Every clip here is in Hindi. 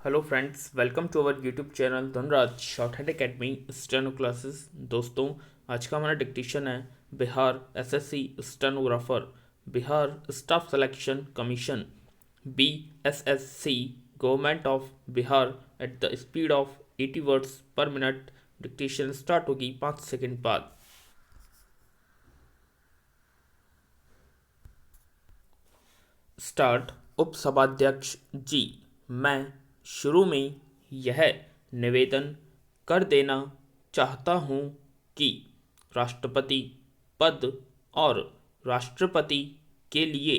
Hello friends, welcome to our YouTube channel Dhanraj shorthand academy steno classes. दोस्तों, आज का हमारा डिक्टेशन है Bihar SSC stenographer, Bihar staff selection commission, BSSC, government of Bihar at the speed of 80 words per minute. Dictation start होगी 5 सेकंड बाद। स्टार्ट। उपसभाध्यक्ष जी, मैं शुरू में यह निवेदन कर देना चाहता हूँ कि राष्ट्रपति पद और राष्ट्रपति के लिए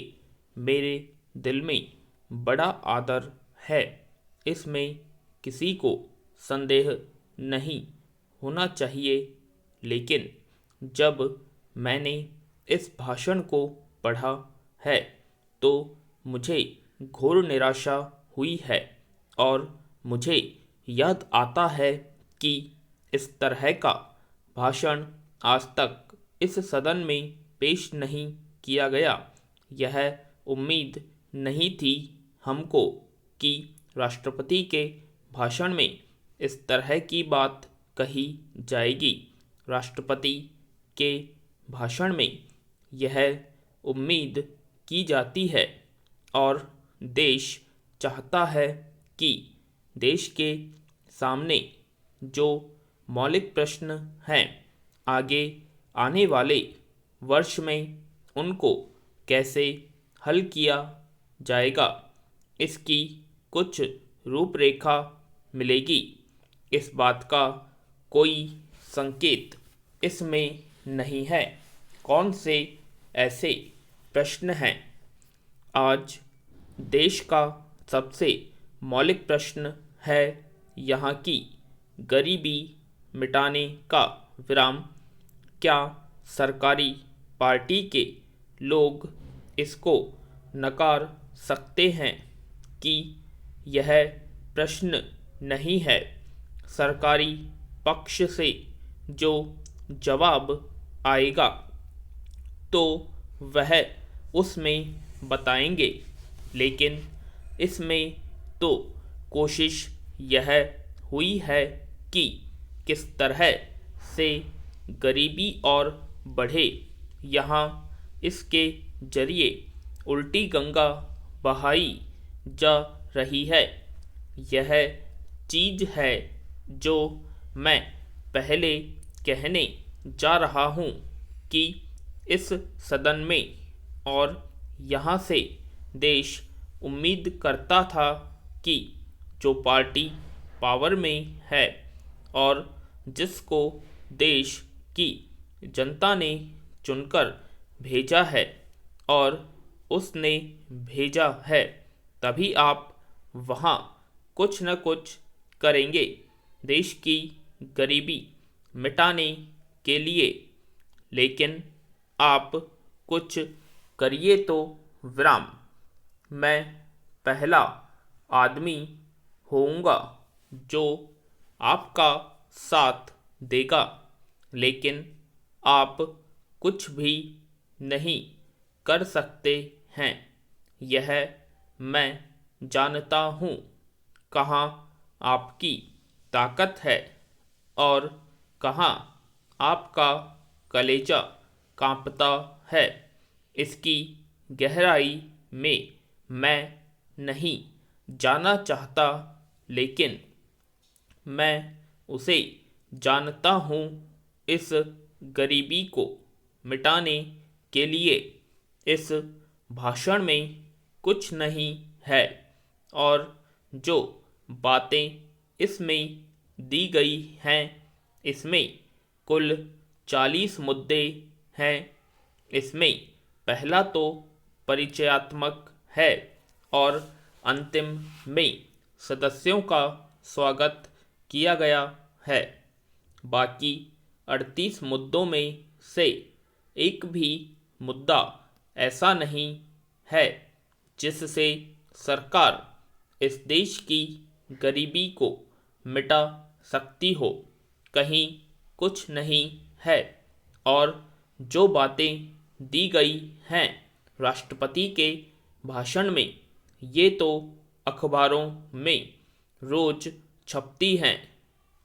मेरे दिल में बड़ा आदर है। इसमें किसी को संदेह नहीं होना चाहिए। लेकिन जब मैंने इस भाषण को पढ़ा है तो मुझे घोर निराशा हुई है और मुझे याद आता है कि इस तरह का भाषण आज तक इस सदन में पेश नहीं किया गया। यह उम्मीद नहीं थी हमको कि राष्ट्रपति के भाषण में इस तरह की बात कही जाएगी। राष्ट्रपति के भाषण में यह उम्मीद की जाती है और देश चाहता है कि देश के सामने जो मौलिक प्रश्न हैं आगे आने वाले वर्ष में उनको कैसे हल किया जाएगा, इसकी कुछ रूपरेखा मिलेगी। इस बात का कोई संकेत इसमें नहीं है। कौन से ऐसे प्रश्न हैं? आज देश का सबसे मौलिक प्रश्न है यहाँ की गरीबी मिटाने का विराम। क्या सरकारी पार्टी के लोग इसको नकार सकते हैं कि यह प्रश्न नहीं है? सरकारी पक्ष से जो जवाब आएगा तो वह उसमें बताएंगे। लेकिन इसमें तो कोशिश यह हुई है कि किस तरह से गरीबी और बढ़े। यहाँ इसके जरिए उल्टी गंगा बहाई जा रही है। यह चीज़ है जो मैं पहले कहने जा रहा हूँ कि इस सदन में और यहाँ से देश उम्मीद करता था कि जो पार्टी पावर में है और जिसको देश की जनता ने चुनकर भेजा है और उसने भेजा है, तभी आप वहाँ कुछ न कुछ करेंगे देश की गरीबी मिटाने के लिए। लेकिन आप कुछ करिए तो विराम। मैं पहला आदमी होऊंगा जो आपका साथ देगा। लेकिन आप कुछ भी नहीं कर सकते हैं, यह मैं जानता हूँ। कहाँ आपकी ताकत है और कहाँ आपका कलेजा कांपता है, इसकी गहराई में मैं नहीं जाना चाहता। लेकिन मैं उसे जानता हूँ। इस गरीबी को मिटाने के लिए इस भाषण में कुछ नहीं है और जो बातें इसमें दी गई हैं इसमें कुल 40 मुद्दे हैं। इसमें पहला तो परिचयात्मक है और अंतिम में सदस्यों का स्वागत किया गया है। बाकी 38 मुद्दों में से एक भी मुद्दा ऐसा नहीं है जिससे सरकार इस देश की गरीबी को मिटा सकती हो। कहीं कुछ नहीं है और जो बातें दी गई हैं राष्ट्रपति के भाषण में, ये तो अखबारों में रोज छपती हैं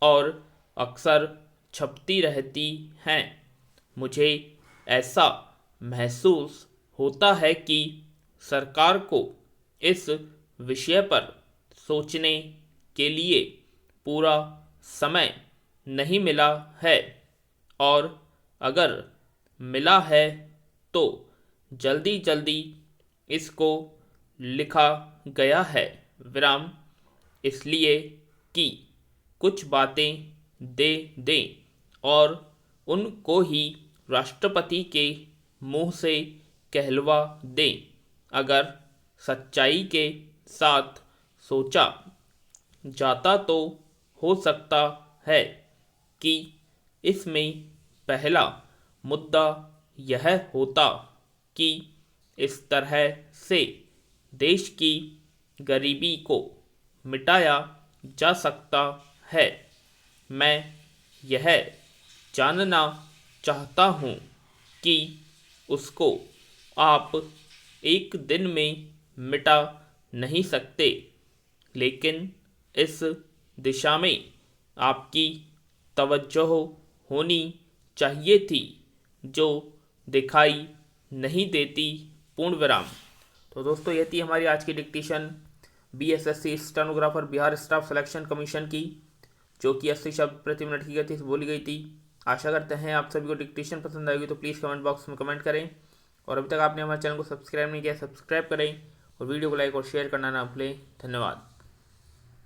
और अक्सर छपती रहती हैं। मुझे ऐसा महसूस होता है कि सरकार को इस विषय पर सोचने के लिए पूरा समय नहीं मिला है, और अगर मिला है तो जल्दी जल्दी इसको लिखा गया है विराम इसलिए कि कुछ बातें दे दें और उनको ही राष्ट्रपति के मुंह से कहलवा दें। अगर सच्चाई के साथ सोचा जाता तो हो सकता है कि इसमें पहला मुद्दा यह होता कि इस तरह से देश की गरीबी को मिटाया जा सकता है। मैं यह जानना चाहता हूँ कि उसको आप एक दिन में मिटा नहीं सकते, लेकिन इस दिशा में आपकी तवज्जो होनी चाहिए थी जो दिखाई नहीं देती। पूर्ण विराम। तो दोस्तों ये थी हमारी आज की dictation BSSC stenographer Bihar staff selection commission की, जो कि 80 शब्द प्रति मिनट की गति से बोली गई थी। आशा करते हैं आप सभी को डिक्टेशन पसंद आएगी, तो प्लीज़ कमेंट बॉक्स में कमेंट करें, और अभी तक आपने हमारे चैनल को सब्सक्राइब नहीं किया सब्सक्राइब करें, और वीडियो को लाइक और शेयर करना ना भूलें। धन्यवाद।